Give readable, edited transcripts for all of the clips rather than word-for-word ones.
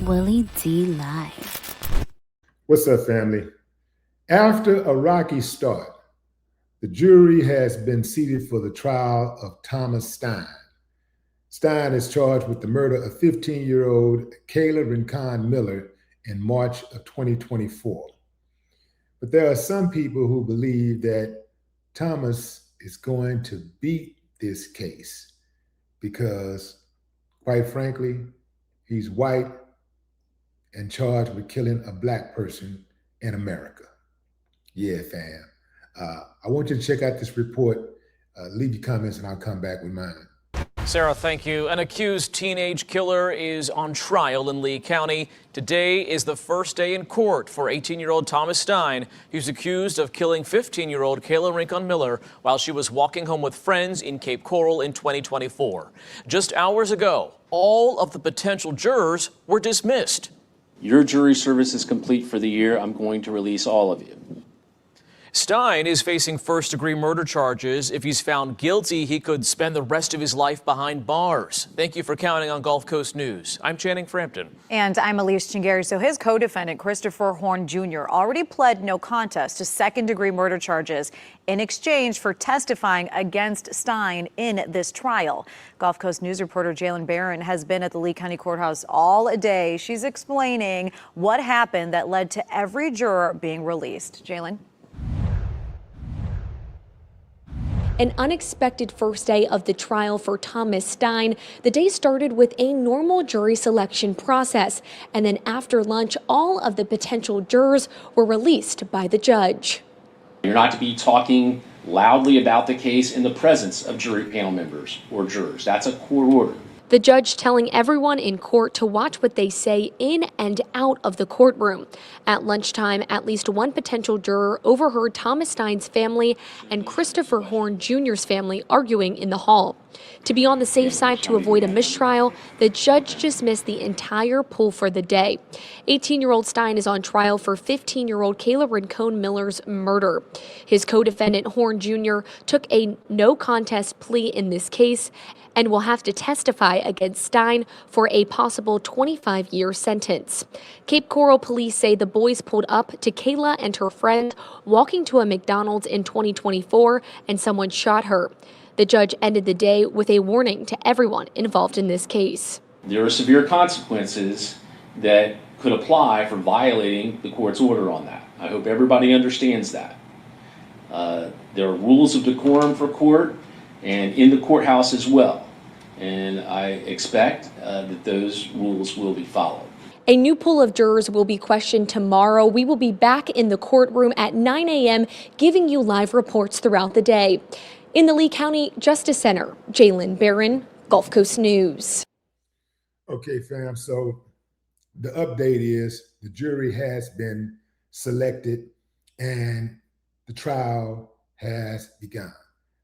Willie D live. What's up, family? After a rocky start, the jury has been seated for the trial of Thomas Stein. Stein is charged with the murder of 15-year-old Kayla Rincon-Miller in March of 2024. But there are some people who believe that Thomas is going to beat this case because, quite frankly, he's white and charged with killing a black person in America. Yeah, fam. I want you to check out this report. Leave your comments and I'll come back with mine. Sarah, thank you. An accused teenage killer is on trial in Lee County. Today is the first day in court for 18-year-old Thomas Stein, who's accused of killing 15-year-old Kayla Rincon-Miller while she was walking home with friends in Cape Coral in 2024. Just hours ago, all of the potential jurors were dismissed. Your jury service is complete for the year. I'm going to release all of you. Stein is facing first-degree murder charges. If he's found guilty, he could spend the rest of his life behind bars. Thank you for counting on Gulf Coast News. I'm Channing Frampton. And I'm Elise Chingari. So his co-defendant, Christopher Horn Jr., already pled no contest to second-degree murder charges in exchange for testifying against Stein in this trial. Gulf Coast News reporter Jalen Barron has been at the Lee County Courthouse all day. She's explaining what happened that led to every juror being released. Jalen? An unexpected first day of the trial for Thomas Stein. The day started with a normal jury selection process, and then after lunch, all of the potential jurors were released by the judge. You're not to be talking loudly about the case in the presence of jury panel members or jurors. That's a court order. The judge telling everyone in court to watch what they say in and out of the courtroom. At lunchtime, at least one potential juror overheard Thomas Stein's family and Christopher Horn Jr.'s family arguing in the hall. To be on the safe side to avoid a mistrial, the judge dismissed the entire pool for the day. 18-year-old Stein is on trial for 15-year-old Kayla Rincon-Miller's murder. His co-defendant, Horn Jr., took a no contest plea in this case and will have to testify against Stein for a possible 25-year sentence. Cape Coral police say the boys pulled up to Kayla and her friend walking to a McDonald's in 2024 and someone shot her. The judge ended the day with a warning to everyone involved in this case. There are severe consequences that could apply for violating the court's order on that. I hope everybody understands that. There are rules of decorum for court and in the courthouse as well. And I expect that those rules will be followed. A new pool of jurors will be questioned tomorrow. We will be back in the courtroom at 9 a.m. giving you live reports throughout the day. In the Lee County Justice Center, Jalen Barron, Gulf Coast News. Okay, fam, so the update is the jury has been selected and the trial has begun.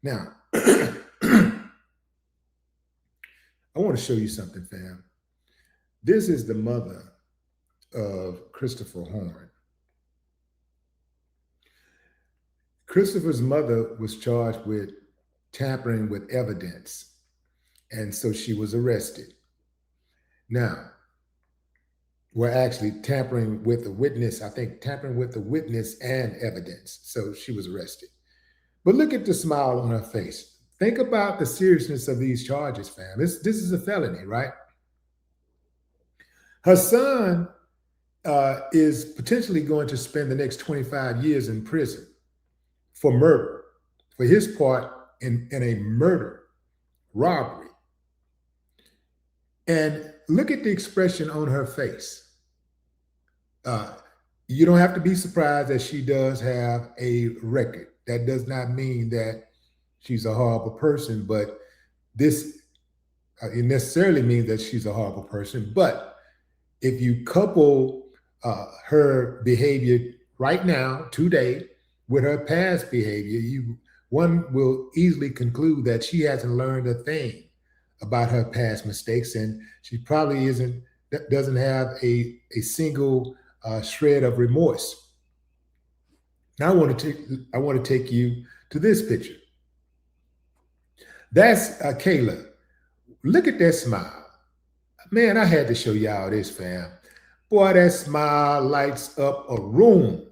Now, I want to show you something, fam. This is the mother of Christopher Horn. Christopher's mother was charged with tampering with evidence, and so she was arrested. Now, we're actually tampering with the witness, I think tampering with the witness and evidence, so she was arrested. But look at the smile on her face. Think about the seriousness of these charges, fam. This is a felony, right? Her son is potentially going to spend the next 25 years in prison for murder, for his part in a murder, robbery. And look at the expression on her face. You don't have to be surprised that she does have a record. That does not mean that she's a horrible person, but this it necessarily means that she's a horrible person. But if you couple her behavior right now, today, with her past behavior, one will easily conclude that she hasn't learned a thing about her past mistakes, and she probably doesn't have a single shred of remorse. Now I want to take you to this picture. That's Kayla. Look at that smile. Man, I had to show y'all this, fam. Boy, that smile lights up a room.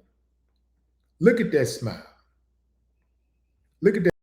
Look at that smile. Look at that.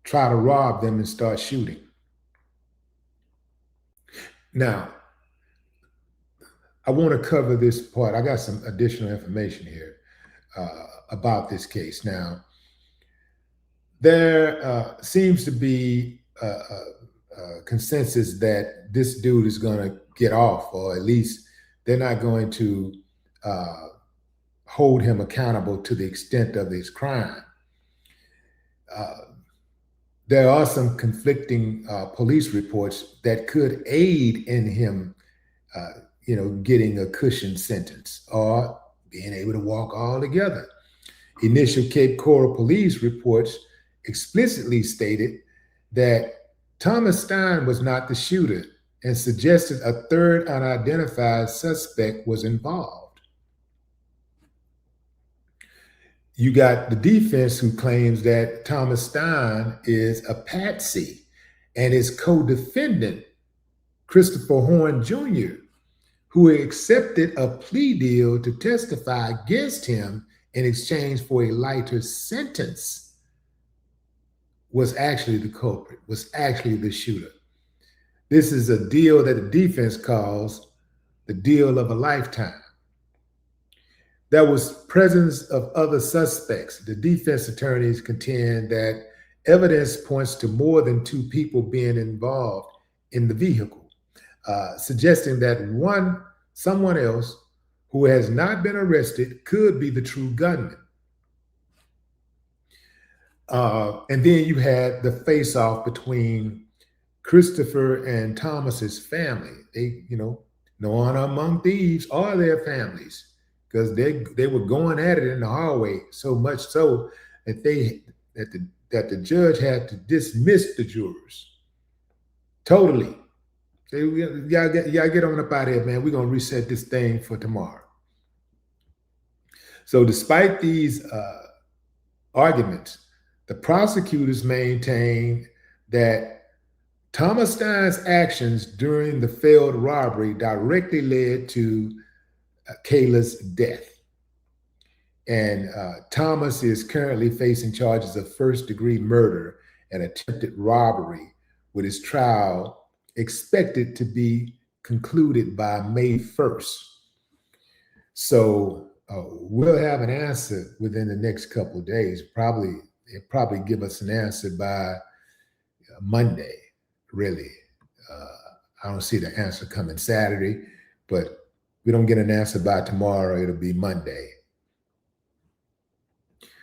Try to rob them and start shooting. Now, I want to cover this part. I got some additional information here about this case. Now, there seems to be a consensus that this dude is going to get off, or at least they're not going to hold him accountable to the extent of his crime. There are some conflicting police reports that could aid in him, getting a cushioned sentence or being able to walk altogether. Initial Cape Coral police reports explicitly stated that Thomas Stein was not the shooter and suggested a third unidentified suspect was involved. You got the defense who claims that Thomas Stein is a patsy and his co-defendant, Christopher Horn Jr., who accepted a plea deal to testify against him in exchange for a lighter sentence, was actually the culprit, was actually the shooter. This is a deal that the defense calls the deal of a lifetime. There was presence of other suspects. The defense attorneys contend that evidence points to more than two people being involved in the vehicle, suggesting that someone else who has not been arrested could be the true gunman. And then you had the face-off between Christopher and Thomas's family. They, no honor among thieves or their families, because they were going at it in the hallway, so much so that the judge had to dismiss the jurors totally. Y'all get on up out of here, man. We're gonna reset this thing for tomorrow. So despite these arguments, the prosecutors maintain that Thomas Stein's actions during the failed robbery directly led to Kayla's death. And Thomas is currently facing charges of first-degree murder and attempted robbery, with his trial expected to be concluded by May 1st. So we'll have an answer within the next couple of days. They'll probably give us an answer by Monday, really. I don't see the answer coming Saturday, but if we don't get an answer by tomorrow, it'll be Monday.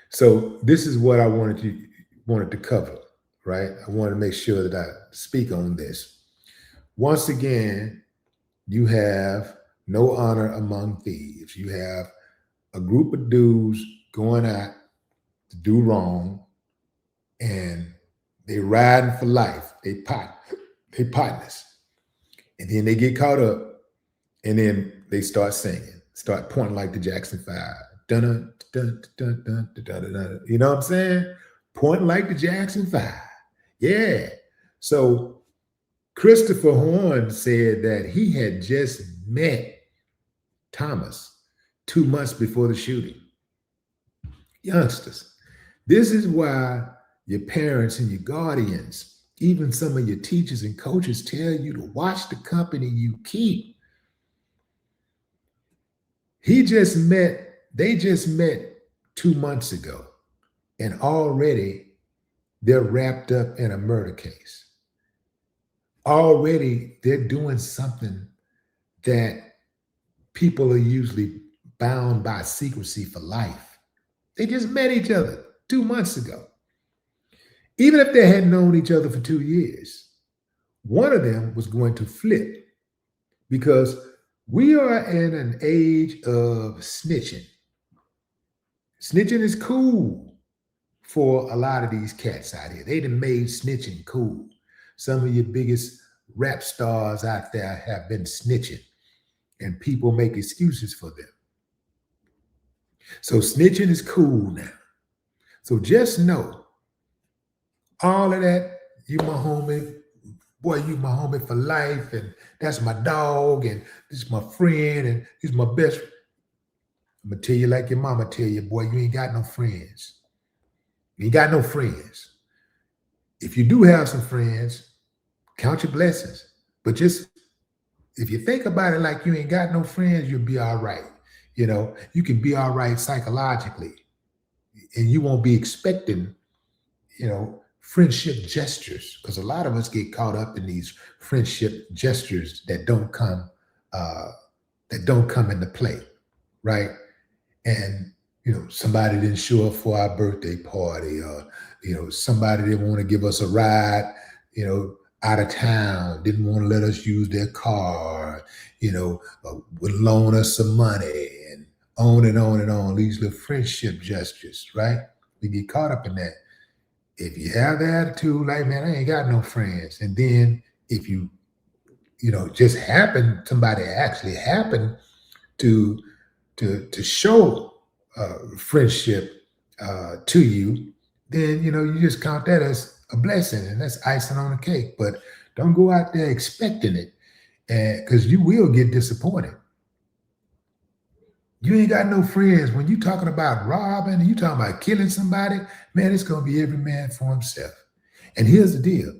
So this is what I wanted to cover, right? I wanted to make sure that I speak on this. Once again, you have no honor among thieves. You have a group of dudes going out to do wrong, and they riding for life. They partners. And then they get caught up, and then they start singing, start pointing like the Jackson 5. Dun, dun, dun, dun, dun, dun, dun, dun. You know what I'm saying? Pointing like the Jackson 5. Yeah. So Christopher Horn said that he had just met Thomas 2 months before the shooting. Youngsters, this is why your parents and your guardians, even some of your teachers and coaches, tell you to watch the company you keep. They just met 2 months ago, and already they're wrapped up in a murder case. Already they're doing something that people are usually bound by secrecy for life. They just met each other 2 months ago. Even if they had known each other for 2 years, one of them was going to flip because we are in an age of snitching. Snitching is cool for a lot of these cats out here. They done made snitching cool. Some of your biggest rap stars out there have been snitching, and people make excuses for them. So snitching is cool now. So just know, all of that, you my homie, boy, you my homie for life, and that's my dog, and this is my friend, and he's my best friend. I'm gonna tell you like your mama tell you, boy, you ain't got no friends. You ain't got no friends. If you do have some friends, count your blessings. But just, if you think about it like you ain't got no friends, you'll be all right. You know, you can be all right psychologically, and you won't be expecting, you know, friendship gestures, because a lot of us get caught up in these friendship gestures that don't come into play, right? And you know, somebody didn't show up for our birthday party, or you know, somebody didn't want to give us a ride, you know, out of town, didn't want to let us use their car, you know, would loan us some money, and on and on and on. These little friendship gestures, right? We get caught up in that. If you have the attitude like, man, I ain't got no friends, and then if you know, just somebody actually happened to show friendship to you, then you know, you just count that as a blessing, and that's icing on the cake. But don't go out there expecting it, and because you will get disappointed. You ain't got no friends. When you talking about robbing and you talking about killing somebody, man, it's gonna be every man for himself. And here's the deal: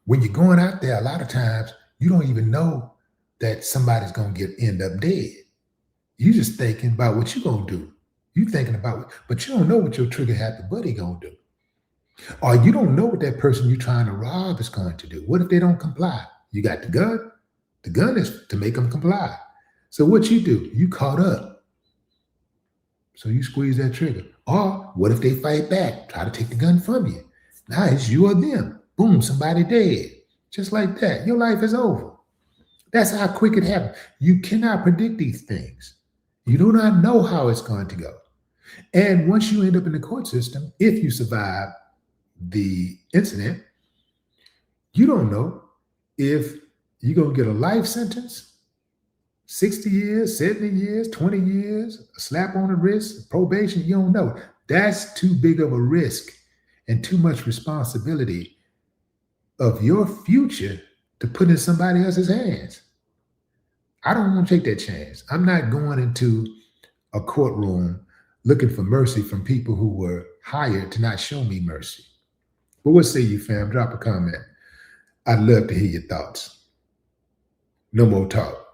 when you're going out there, a lot of times you don't even know that somebody's gonna end up dead. You just thinking about what you gonna do. You thinking about, but you don't know what your trigger happy buddy gonna do. Or you don't know what that person you're trying to rob is going to do. What if they don't comply? You got the gun. The gun is to make them comply. So what you do? You caught up. So you squeeze that trigger. Or what if they fight back? Try to take the gun from you. Now it's you or them. Boom, somebody dead. Just like that. Your life is over. That's how quick it happens. You cannot predict these things. You do not know how it's going to go. And once you end up in the court system, if you survive the incident, you don't know if you're going to get a life sentence, 60 years, 70 years, 20 years, a slap on the wrist, probation. You don't know. That's too big of a risk and too much responsibility of your future to put in somebody else's hands. I don't want to take that chance. I'm not going into a courtroom looking for mercy from people who were hired to not show me mercy. But what say you, fam? Drop a comment. I'd love to hear your thoughts. No more talk.